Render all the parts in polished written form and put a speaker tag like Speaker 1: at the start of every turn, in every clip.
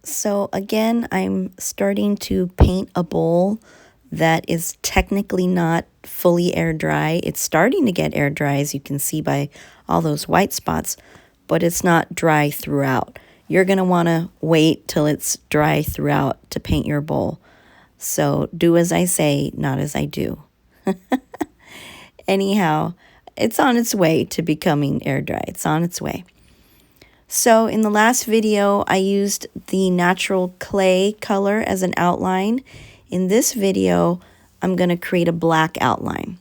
Speaker 1: So again, I'm starting to paint a bowl that is technically not fully air dry. It's starting to get air dry, as you can see by all those white spots, but it's not dry throughout. You're going to want to wait till it's dry throughout to paint your bowl. So do as I say, not as I do. Anyhow, it's on its way to becoming air dry. It's on its way. So in the last video, I used the natural clay color as an outline. In this video, I'm going to create a black outline.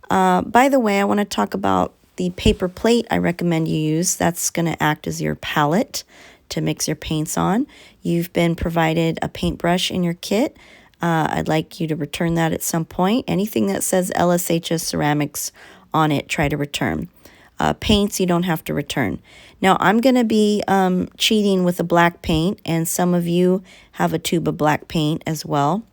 Speaker 1: By the way, I want to talk about the paper plate I recommend you use. That's going to act as your palette to mix your paints on. You've been provided a paintbrush in your kit. I'd like you to return that at some point. Anything that says LSHS Ceramics on it, try to return. Paints you don't have to return. Now I'm going to be cheating with a black paint, and some of you have a tube of black paint as well.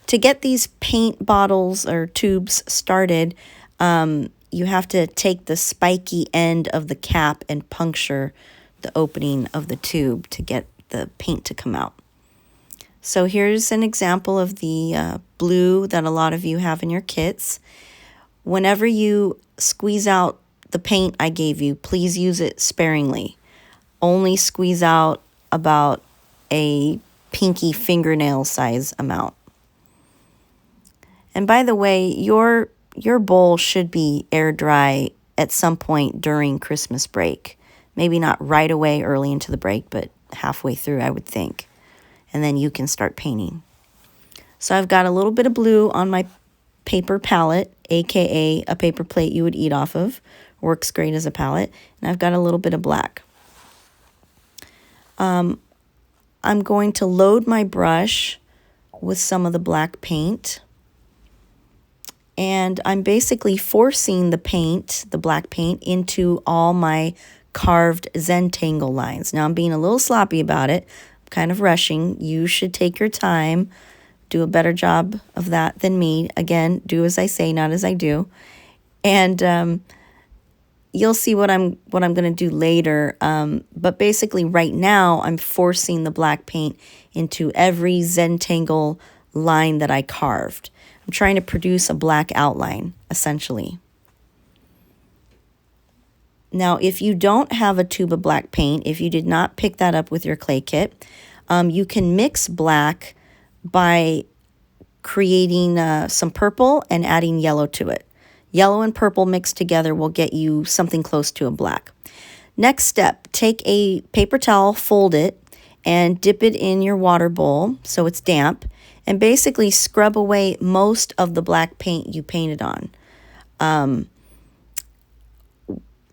Speaker 1: To get these paint bottles or tubes started, you have to take the spiky end of the cap and puncture the opening of the tube to get the paint to come out. So here's an example of the blue that a lot of you have in your kits. Whenever you squeeze out the paint I gave you, please use it sparingly. Only squeeze out about a pinky fingernail size amount. And by the way, your bowl should be air dry at some point during Christmas break. Maybe not right away early into the break, but halfway through, I would think. And then you can start painting. So I've got a little bit of blue on my paper palette, aka a paper plate you would eat off of. Works great as a palette. And I've got a little bit of black. I'm going to load my brush with some of the black paint. And I'm basically forcing the paint, the black paint, into all my carved Zentangle lines. Now I'm being a little sloppy about it. I'm kind of rushing. You should take your time. Do a better job of that than me. Again, do as I say, not as I do. And you'll see what I'm going to do later. But basically right now I'm forcing the black paint into every Zentangle line that I carved. I'm trying to produce a black outline, essentially. Now, if you don't have a tube of black paint, if you did not pick that up with your clay kit, you can mix black by creating some purple and adding yellow to it. Yellow and purple mixed together will get you something close to a black. Next step, take a paper towel, fold it, and dip it in your water bowl so it's damp, and basically scrub away most of the black paint you painted on.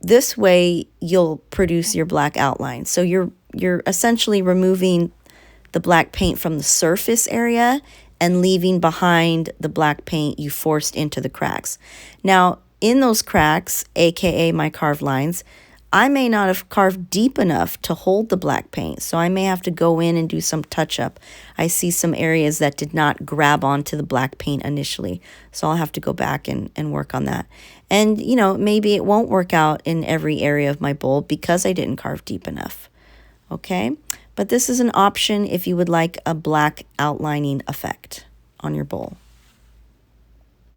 Speaker 1: This way you'll produce your black outline. So you're essentially removing the black paint from the surface area and leaving behind the black paint you forced into the cracks. Now, in those cracks, aka my carved lines, I may not have carved deep enough to hold the black paint, so I may have to go in and do some touch-up. I see some areas that did not grab onto the black paint initially, so I'll have to go back and work on that. And, you know, maybe it won't work out in every area of my bowl because I didn't carve deep enough, okay? But this is an option if you would like a black outlining effect on your bowl.